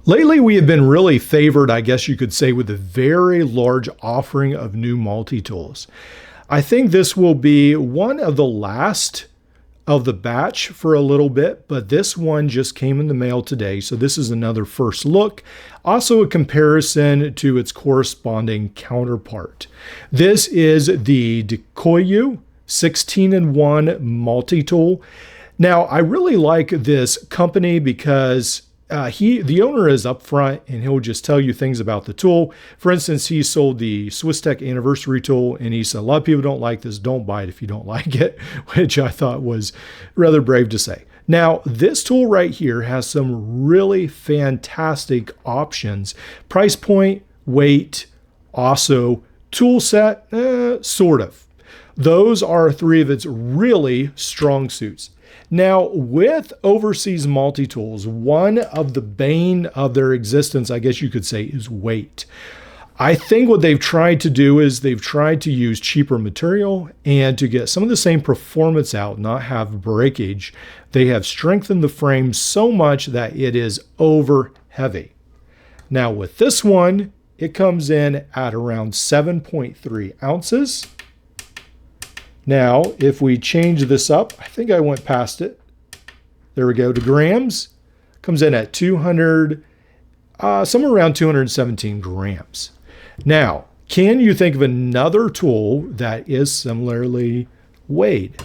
Lately, we have been really favored, I guess you could say, with a very large offering of new multi-tools. I think this will be one of the last of the batch for a little bit, but this one just came in the mail today, so this is another first look. Also a comparison to its corresponding counterpart. This is the Dakoyu 16-in-1 multi-tool. Now, I really like this company because the owner is upfront and he'll just tell you things about the tool. For instance, he sold the Swiss Tech anniversary tool and he said, a lot of people don't like this. Don't buy it if you don't like it, which I thought was rather brave to say. Now, this tool right here has some really fantastic options. Price point, weight, also tool set, sort of. Those are three of its really strong suits. Now, with overseas multi-tools, one of the bane of their existence, I guess you could say, is weight. I think what they've tried to do is they've tried to use cheaper material and to get some of the same performance out, not have breakage. They have strengthened the frame so much that it is over heavy. Now, with this one, it comes in at around 7.3 ounces. Now, if we change this up, I think I went past it. There we go, to grams. Comes in at 200, somewhere around 217 grams. Now, can you think of another tool that is similarly weighed?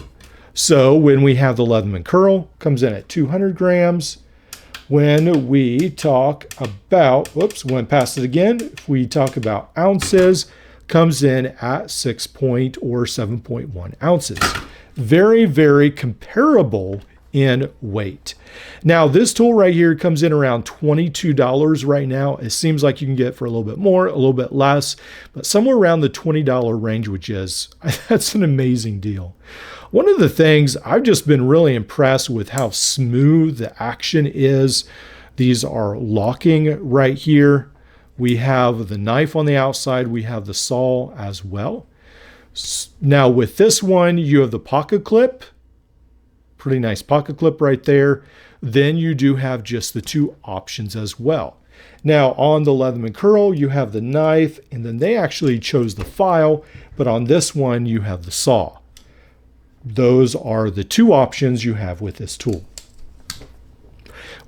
So when we have the Leatherman curl, comes in at 200 grams. When we talk about, whoops, went past it again. If we talk about ounces, comes in at 7.1 ounces. Very, very comparable in weight. Now, this tool right here comes in around $22 right now. It seems like you can get it for a little bit more, a little bit less, but somewhere around the $20 range, which is, that's an amazing deal. One of the things I've just been really impressed with how smooth the action is. These are locking right here. We have the knife on the outside. We have the saw as well. Now with this one, you have the pocket clip. Pretty nice pocket clip right there. Then you do have just the two options as well. Now on the Leatherman curl, you have the knife, and then they actually chose the file, but on this one, you have the saw. Those are the two options you have with this tool.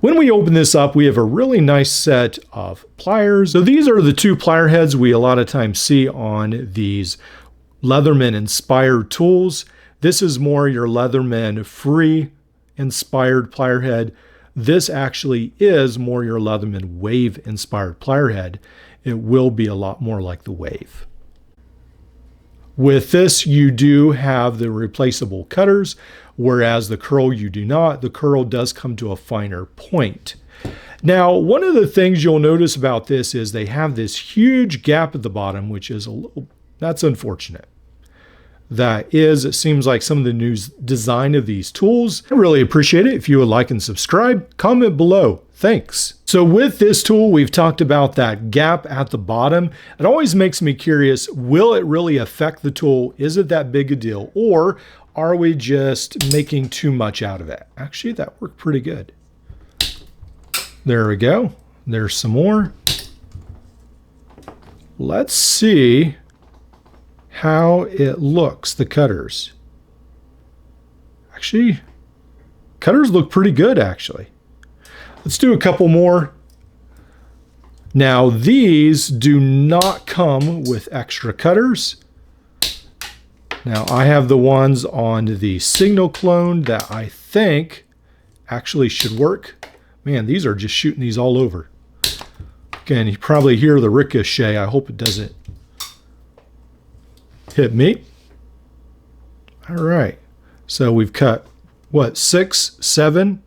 When we open this up, we have a really nice set of pliers. So these are the two plier heads we a lot of times see on these Leatherman inspired tools. This is more your Leatherman free inspired plier head. This actually is more your Leatherman wave inspired plier head. It will be a lot more like the wave. With this, you do have the replaceable cutters, whereas the curl you do not. The curl does come to a finer point. Now, one of the things you'll notice about this is they have this huge gap at the bottom, which is that's unfortunate. That is, it seems like some of the new design of these tools. I really appreciate it if you would like and subscribe. Comment below. Thanks. So with this tool, we've talked about that gap at the bottom. It always makes me curious, will it really affect the tool? Is it that big a deal? Or are we just making too much out of it? Actually, that worked pretty good. There we go. There's some more. Let's see how it looks, the cutters. Actually, cutters look pretty good, actually. Let's do a couple more. Now, these do not come with extra cutters. Now, I have the ones on the Signal clone that I think actually should work. Man, these are just shooting these all over. Again, you probably hear the ricochet. I hope it doesn't hit me. All right. So we've cut, what, 6, 7?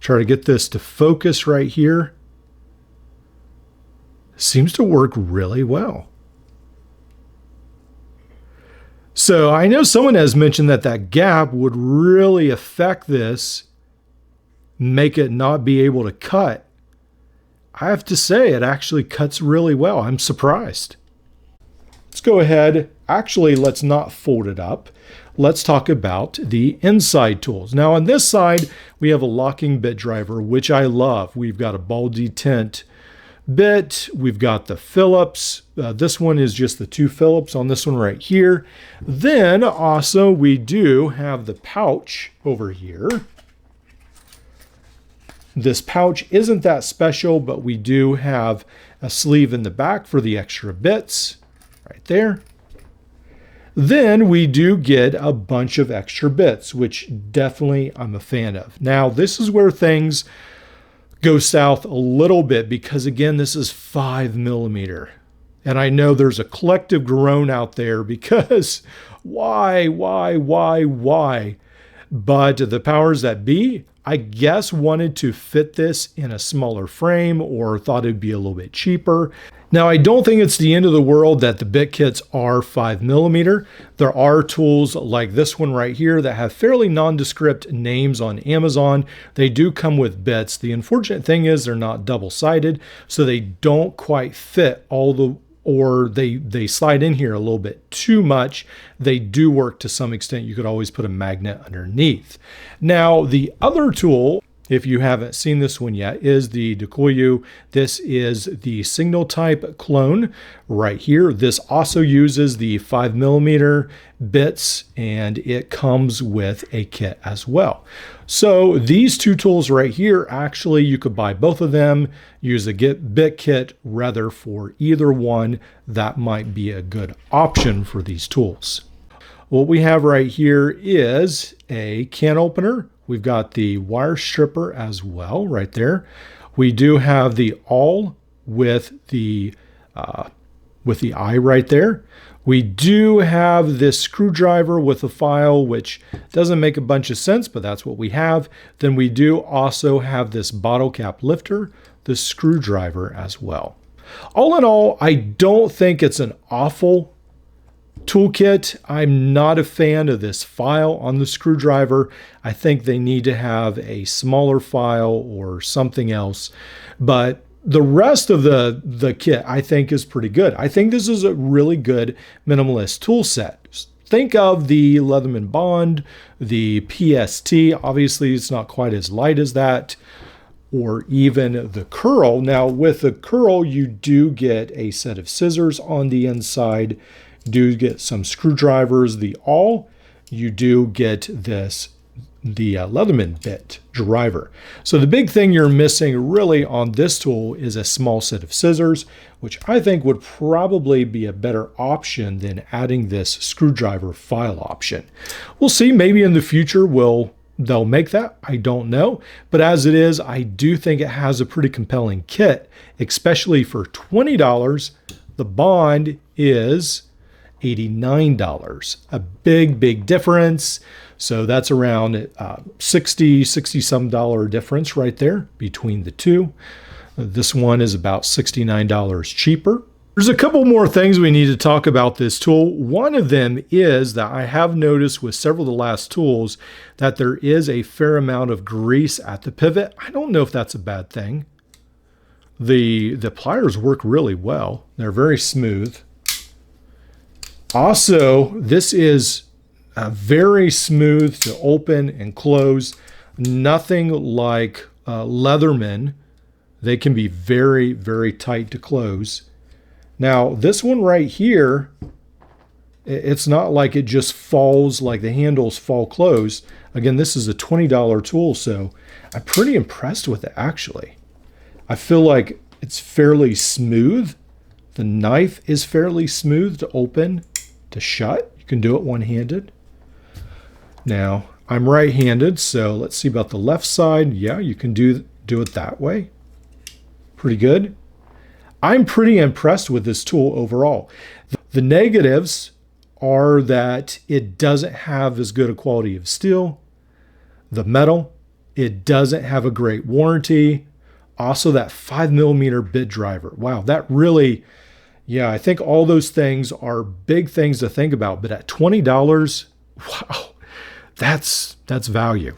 Try to get this to focus right here. Seems to work really well. So I know someone has mentioned that that gap would really affect this, make it not be able to cut. I have to say it actually cuts really well. I'm surprised. Let's go ahead. Actually, let's not fold it up. let's talk about the inside tools. Now on this side, we have a locking bit driver, which I love. We've got a ball detent bit. We've got the Phillips. This one is just the 2 Phillips on this one right here. Then also we do have the pouch over here. This pouch isn't that special, but we do have a sleeve in the back for the extra bits right there. Then we do get a bunch of extra bits, which definitely I'm a fan of. Now, this is where things go south a little bit because, again, this is 5mm. And I know there's a collective groan out there because why? But the powers that be, I guess, wanted to fit this in a smaller frame or thought it'd be a little bit cheaper. Now, I don't think it's the end of the world that the bit kits are 5mm. There are tools like this one right here that have fairly nondescript names on Amazon. They do come with bits. The unfortunate thing is they're not double-sided, so they don't quite fit all the, or they slide in here a little bit too much. They do work to some extent. You could always put a magnet underneath. Now, the other tool, if you haven't seen this one yet, is the Dakoyu. This is the signal type clone right here. This also uses the 5mm bits, and it comes with a kit as well. So these 2 tools right here, actually you could buy both of them, use a bit kit rather for either one. That might be a good option for these tools. What we have right here is a can opener. We've got the wire stripper as well right there. We do have the awl with the eye right there. We do have this screwdriver with a file, which doesn't make a bunch of sense, but that's what we have. Then we do also have this bottle cap lifter, the screwdriver as well. All in all, I don't think it's an awful toolkit. I'm not a fan of this file on the screwdriver. I think they need to have a smaller file or something else. But the rest of the kit I think is pretty good. I think this is a really good minimalist tool set. Think of the Leatherman Bond, the PST. Obviously, it's not quite as light as that, or even the curl. Now, with the curl, you do get a set of scissors on the inside. Do get some screwdrivers. The awl, you do get the Leatherman bit driver. So the big thing you're missing really on this tool is a small set of scissors, which I think would probably be a better option than adding this screwdriver file option. We'll see, maybe in the future they'll make that. I don't know. But as it is, I do think it has a pretty compelling kit, especially for $20. The Bond is $89. A big difference. So that's around 60 some dollar difference right there between the two. This one is about $69 cheaper. There's a couple more things we need to talk about this tool. One of them is that I have noticed with several of the last tools that there is a fair amount of grease at the pivot. I don't know if that's a bad thing. The pliers work really well. They're very smooth. Also, this is very smooth to open and close. Nothing like Leatherman. They can be very tight to close. Now, this one right here, it's not like it just falls, like the handles fall closed. Again, this is a $20 tool, so I'm pretty impressed with it, actually. I feel like it's fairly smooth. The knife is fairly smooth to open, to shut. You can do it one-handed. Now, I'm right-handed, so let's see about the left side. Yeah, you can do it that way. Pretty good. I'm pretty impressed with this tool overall. The negatives are that it doesn't have as good a quality of steel. The metal, it doesn't have a great warranty. Also, that 5mm bit driver. Wow, that really, yeah, I think all those things are big things to think about. But at $20, wow, that's value.